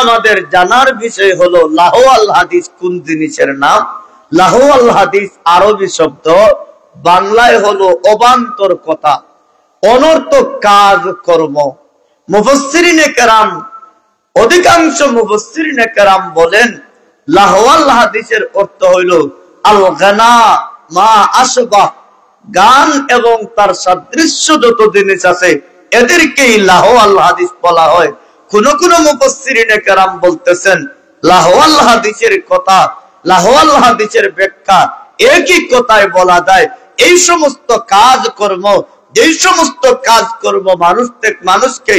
আমাদের জানার বিষয় হলো লাহওয়াল হাদিস কোন জিনিসের নাম। লাহওয়াল হাদিস আরবি শব্দ, বাংলায় হলো অবান্তর কথা, অনর্থক কাজ কর্ম। মুফাসসিরিনে কেরাম, অধিকাংশ মুফাসসিরিনে কেরাম বলেন লাহওয়াল হাদিসের অর্থ হইল আল গানা মা আশবাহ, গান এবং তার সাদৃশ্য যত জিনিস আছে এদেরকেই লাহওয়াল হাদিস বলা হয়। কোন কোন মুফাসসিরিনে কেরাম বলতেছেন লাহওয়াল হাদিসের কথা, লাহওয়াল হাদিসের ব্যাখ্যা একই কথায় বলা যায় এই সমস্ত কাজকর্ম, যেই সমস্ত কাজকর্ম মানুষকে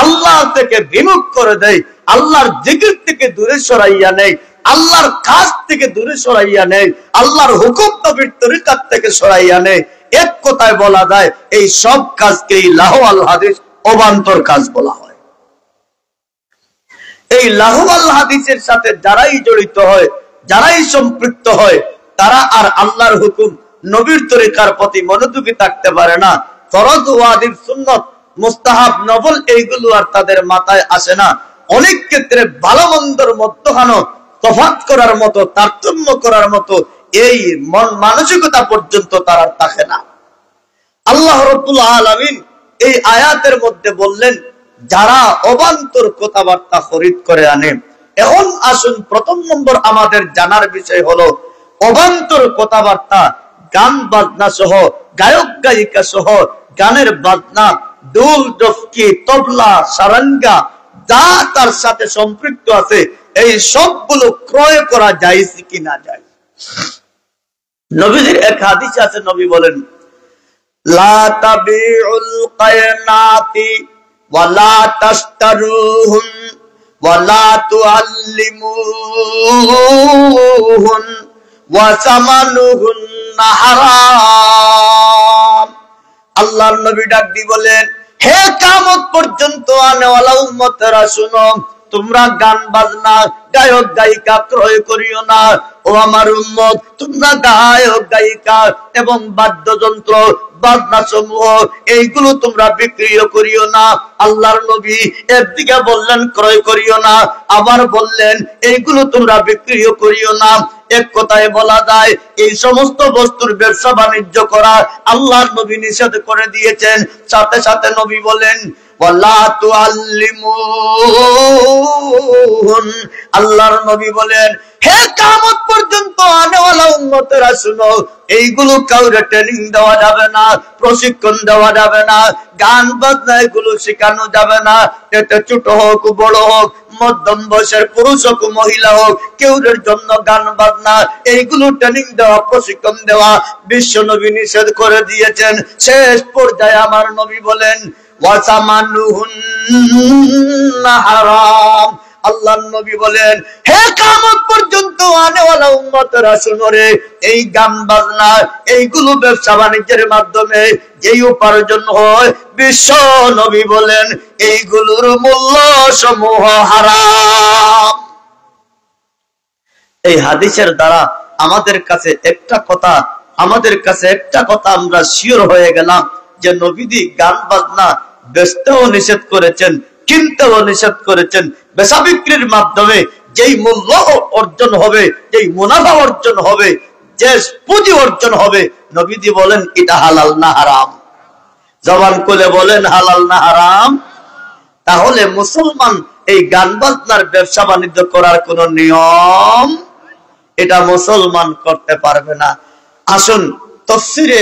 আল্লাহ থেকে বিমুখ করে দেয়, আল্লাহর জিকির থেকে দূরে সরাইয়া নেয়, আল্লাহর কাজ থেকে দূরে সরাইয়া নেয়, আল্লাহর হুকুম নবীর তরিকাত থেকে সরাইয়া নেয়। এক কথায় বলা যায় এই সব কাজকেই লাহওয়াল হাদিস, অবান্তর কাজ বলা হয়। এই লাহওয়াল হাদিসের সাথে যারাই জড়িত হয়, যারাই সম্পৃক্ত হয়, তারা আর আল্লাহর হুকুম নবীর তরিকার প্রতি মনোযোগী থাকতে পারে না। ফরজ, ওয়াজিব, সুন্নত, মুস্তাহাব, নফল এইগুলো আর তাদের মাথায় আসে না। অনেক ক্ষেত্রে ভালো মন্দর মধ্যখানে তফাৎ করার মতো, তারতম্য করার মতো এই মন মানসিকতা পর্যন্ত তারা থাকে না। আল্লাহ রাব্বুল আলামিন এই আয়াতের মধ্যে বললেন যারা অবান্তর কথাবার্তা খরিদ করে আনে। এখন আসুন, প্রথম নম্বর আমাদের জানার বিষয় হলো অবান্তর কথাবার্তা, গান বাজনা সহ, গায়ক গায়িকা সহ, গানের বাজনা, দুল, ডফকি, তবলা, সারাঙ্গা যা তার সাথে সম্পৃক্ত আছে এই সবগুলো ক্রয় করা যায় কি না যায়। নবীজির এক হাদিস আছে, নবী বলেন লা তাবিউল কায়নাতি ওয়া লা তাশতারুহুন ওয়া লা তুআল্লিমুহুন ওয়া সামানুহুন হারাম। আল্লাহর নবী ডাক দিয়ে বলেন, হে কিয়ামত পর্যন্ত আনেওয়ালা উম্মতেরা শুনো, তোমরা গান বাজনা, গায়ক গায়িকা ক্রয় করিও না। ও আমার উম্মত, তোমরা গায়ক গায়িকা এবং বাদ্যযন্ত্র, বাজনা সমূহ এইগুলো তোমরা বিক্রি করিও না। আল্লাহর নবী একদিকে বললেন ক্রয় করিও না, আবার বললেন এইগুলো তোমরা বিক্রি করিও না। এক কথায় বলা যায় এই সমস্ত বস্তুর ব্যবসা বাণিজ্য করা আল্লাহর নবী নিষেধ করে দিয়েছেন। সাথে সাথে নবী বলেন ওয়ালা তুআল্লিমুন, আল্লাহর নবী বলেন হে কিয়ামত পর্যন্ত আনেওয়ালা উম্মতেরা শুনো, এইগুলো কাউরে ট্রেনিং দেওয়া যাবে না, প্রশিক্ষণ দেওয়া যাবে না, গান বাজনা এগুলো শেখানো যাবে না। এতে ছোট হোক বড় হোক, মধ্যম বয়সের পুরুষ হোক মহিলা হোক, কেউরের জন্য গান বাজনা এইগুলো ট্রেনিং দেওয়া, প্রশিক্ষণ দেওয়া বিশ্ব নবী নিষেধ করে দিয়েছেন। শেষ পর্যায়ে আমার নবী বলেন ওয়াসামানুহুন হারাম। আল্লাহর নবী বলেন হে কিয়ামত পর্যন্ত আনেওয়ালা উম্মতেরা শুনো রে, এই গান বাজনা এইগুলো ব্যবসা বাণিজ্যের মাধ্যমে যেই উপার্জন হয়, বিশ্ব নবী বলেন এইগুলোর মূল্য সমূহ হারাম। এই হাদিসের দ্বারা আমাদের কাছে একটা কথা আমরা শিওর হয়ে গেলাম যে নবীজি গান বাজনা বেচতেও নিষেধ করেছেন, কিনতেও নিষেধ করেছেন। বেচা বিক্রির মাধ্যমে যেই মূল্য অর্জন হবে, যেই মুনাফা অর্জন হবে, যে পুঁজি অর্জন হবে, নবীজি বলেন এটা হালাল না হারাম। জবান খুলে বলেন হালাল না হারাম। তাহলে মুসলমান এই গান বাজনার ব্যবসা বাণিজ্য করার কোন নিয়ম এটা মুসলমান করতে পারবে না। আসুন, তাফসীরে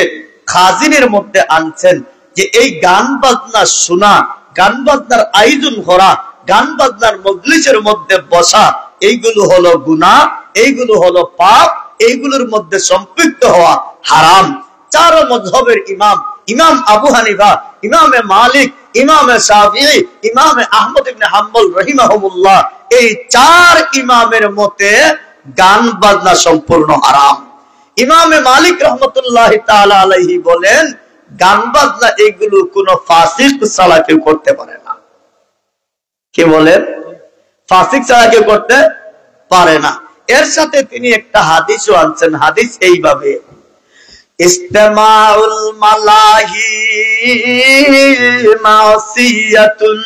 খাজিনের মধ্যে আনছেন যে এই গান বাজনা শোনা, গান বাজনার আয়োজন করা, গান বাজনার মজলিসের মধ্যে বসা, এইগুলো হলো গুনাহ, এইগুলো হলো পাপ, এইগুলোর মধ্যে সম্পৃক্ত হওয়া হারাম। চার মাযহাবের ইমাম আবু হানিফা, ইমামে মালিক, ইমামে শাফিঈ, ইমামে আহমদ ইবনে হাম্বল রাহিমাহুমুল্লাহ, এই চার ইমামের মতে গান বাজনা সম্পূর্ণ হারাম। ইমামে মালিক রাহমাতুল্লাহি তাআলা আলাইহি বলেন গান বাজনা এগুলো কোন ফাসিক ছাড়া কেউ করতে পারে না। কি বলেন? ফাসিক ছাড়া কেউ করতে পারে না। এর সাথে তিনি একটা হাদিসও আনছেন। হাদিস এইভাবে, ইস্তেমাউল মালাহি মাসিয়াতুন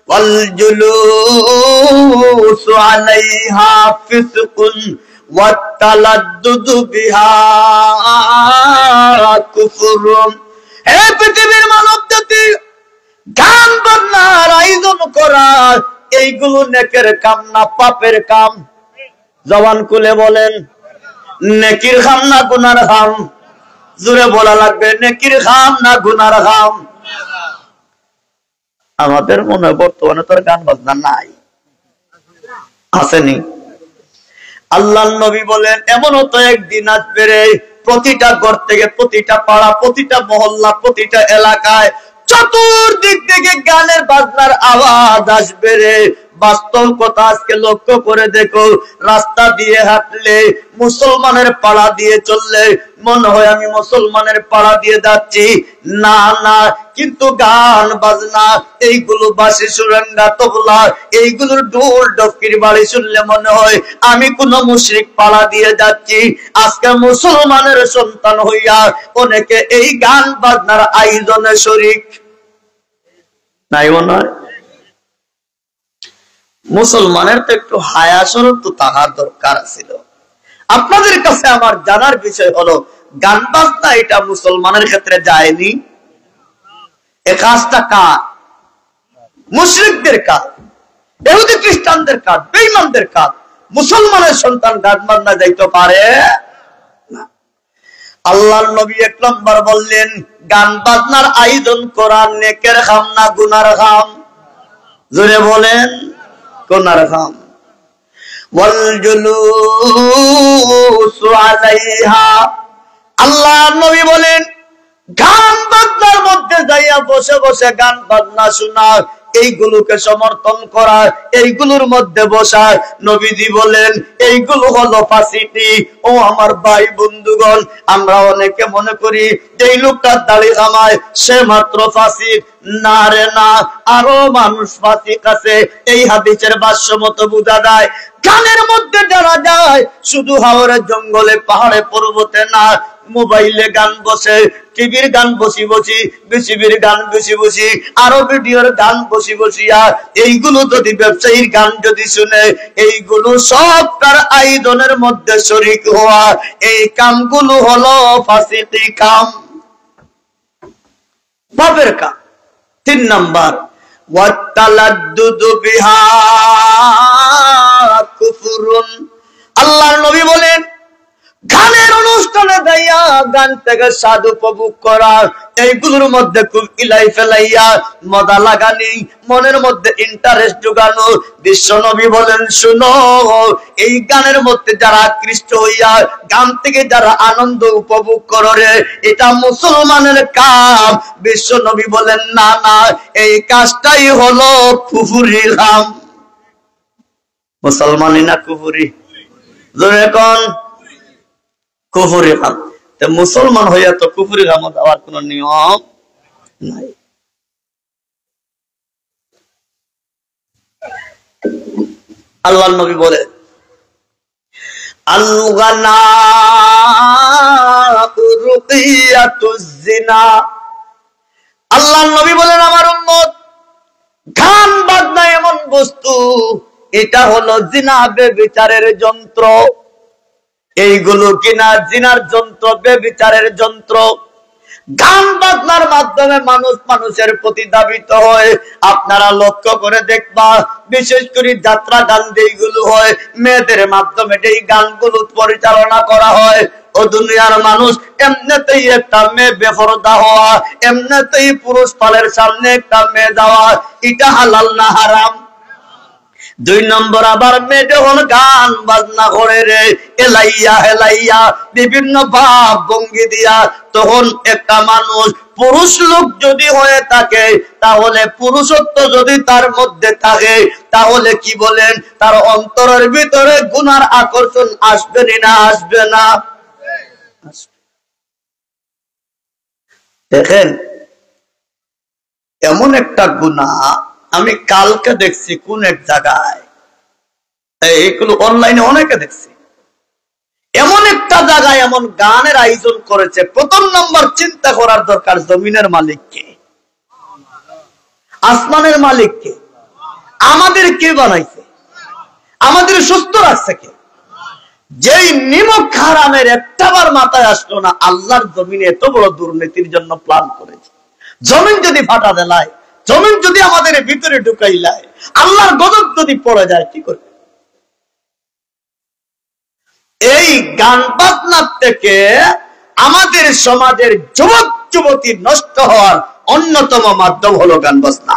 ওয়াল জুলুস আলাইহা ফিসকুন ওয়া তালাদ্দুদু বিহা কুফরুন। হে পৃথিবীর মানব জাতি, গান বাজনার আয়োজন করা এইগুলো নেকের কাম না পাপের কাম? জবান খুলে বলেন, নেকির খাম না গুনার খাম? জোরে বলা লাগবে, নেকির খাম না গুনার খাম? আমাদের মনে হয় বর্তমানে তোর গান বাজনা নাই, আসেনি? আল্লাহর নবী বলেন এমনও তো একদিন আসবে রে, প্রতিটা ঘর থেকে, প্রতিটা পাড়া, প্রতিটা মহল্লা, প্রতিটা এলাকায় চতুর্দিক থেকে গানের বাজনার আওয়াজ আসবে রে। বাস্তব কথা আজকে লক্ষ্য করে দেখো, রাস্তা দিয়ে হাঁটলে, মুসলমানের পাড়া দিয়ে চললে মনে হয় আমি মুসলমানের পাড়া দিয়ে যাচ্ছি, না না, কিন্তু গান বাজনা এইগুলো, বাঁশি সুরাঙ্গা তবলা, এইগুলোর ঢোল ডফকির বাড়ি শুনলে মনে হয় আমি কোন মুশরিক পাড়া দিয়ে যাচ্ছি। আজকে মুসলমানের সন্তান হইয়া অনেকে এই গান বাজনার আয়োজনে শরীক নাই। মনে হয় মুসলমানের তো একটু হায়া শরম তো তাহার দরকার ছিল। আপনাদের কাছে আমার জানার বিষয় হলো, গান বাজনা এটা মুসলমানের ক্ষেত্রে যায়নি। এ কাজটা কার? মুশরিকদের কাজ, ইহুদি খ্রিস্টানদের কাজ, বেঈমানদের কাজ। মুসলমানের সন্তান গান বাজনা যাইতে পারে না। আল্লাহর নবী এক নম্বর বললেন, গান বাজনার আয়োজন করা নেকের খাম না গুনার খাম? জোরে বলেন, গুনার খাম। ওয়াল জুলুসু আলাইহা, আল্লাহর নবী বলেন গান বাজনার মধ্যে যাইয়া বসে বসে গান বাজনা শোনা, এইগুলোকে সমর্থন করা, এইগুলোর মধ্যে বসা, নবীজি বলেন এইগুলো হলো ফাসিকি। ও আমার ভাই বন্ধুগণ, আমরা অনেকে মনে করি যে লোকটা দাড়ি কামায় সে মাত্র ফাসিক। না রে না, আরো মানুষ ফাসিক আছে। এই হাদিসের ভাষ্য মতো বোঝা যায়, গানের মধ্যে যারা যায় শুধু হাওরে জঙ্গলে পাহাড়ে পর্বতে না, মোবাইলে গান বসে, টিভির গান বসি বসি, বিসিবির গান বসি বসি, আরো ভিডিওর গান বসি বসিয়া, এইগুলো যদি ব্যবসায়ীর গান যদি শুনে, এইগুলো সব তার আয়োজনের মধ্যে শরীক হওয়া, এই কামগুলো হলো ফাসিকি কাম, পাপের কাম। 3 নাম্বার, ওয়াতালাদ্দুদু বিহা কুফরুন। আল্লাহর নবী বলেন গানের অনুষ্ঠানে যাইয়া গান থেকে স্বাদ উপভোগ করা, এইগুলোর মধ্যে খুব ইলাই ফেলাইয়া মজা লাগানি, মনের মধ্যে ইন্টারেস্ট ঢুকানো। বিশ্ব নবী বলেন শুনো, এই গানের মধ্যে যারা আকৃষ্ট হইয়া গান থেকে যারা আনন্দ উপভোগ করে, এটা মুসলমানের কাম। বিশ্ব নবী বলেন না না, এই কাজটাই হলো কুফরি কাম। মুসলমানই না কুফরি? জোরে কোন? কুফরি কাম। মুসলমান হইয়া তো কুফরি কাম দেওয়ার কোন নিয়ম নাই। আল্লাহর নবী বলে আল গানা রুকিয়াতুজ জিনা। আল্লাহর নবী বলেন আমার উম্মত, গান বাজনা এমন বস্তু, এটা হলো জিনা, বেবিচারের যন্ত্র। এইগুলো কিনা জিনার যন্ত্র, বেবিচারের যন্ত্র। গান বাজনার মাধ্যমে মানুষ মানুষের প্রতি ধাবিত হয়। আপনারা লক্ষ্য করে দেখবা, বিশেষ করে যাত্রা গান যেগুলো হয়, মেয়েদের মাধ্যমে এই গানগুলো পরিচালনা করা হয়। ও দুনিয়ার মানুষ, এমনিতেই একটা মেয়ে বেপরদা হওয়া, এমনিতেই পুরুষ পালের সামনে একটা মেয়ে যাওয়া, এটা হালাল না হারাম? 2 নম্বর, আবার মেয়ে যখন গান বাজনা করে রে, এলাইয়া হেলাইয়া বিভিন্ন ভাব ভঙ্গি দিয়া, তখন একটা মানুষ পুরুষ লোক যদি হয়ে থাকে, তাহলে পুরুষত্ব যদি তার মধ্যে থাকে, তাহলে কি বলেন, তার অন্তরের ভিতরে গুনার আকর্ষণ আসবে না? আসবে না? দেখেন, এমন একটা গুনাহ আমি কালকে দেখছি কোন এক জায়গায়, এইগুলো অনলাইনে অনেকে দেখছি। এমন একটা জায়গায় এমন গানের আয়োজন করেছে। প্রথম নম্বর চিন্তা করার দরকার, জমিনের মালিককে, আসমানের মালিককে, আমাদের কে বানাইছে? আমাদের সুস্থ রাখছে কে? যেই নিমক হারামের একটাবার মাথায় আসলো না, আল্লাহর জমিনে এত বড় দুর্নীতির জন্য প্ল্যান করেছে। জমিন যদি ফাটা দেলায়, জমিন যদি আমাদের ভিতরে ঢুকাইলায়, আল্লাহর গজব যদি পড়ে যায়, কি করবে? এই গান বাজনার থেকে আমাদের সমাজের যুবক যুবতী নষ্ট হওয়ার অন্যতম মাধ্যম হলো গান বাজনা।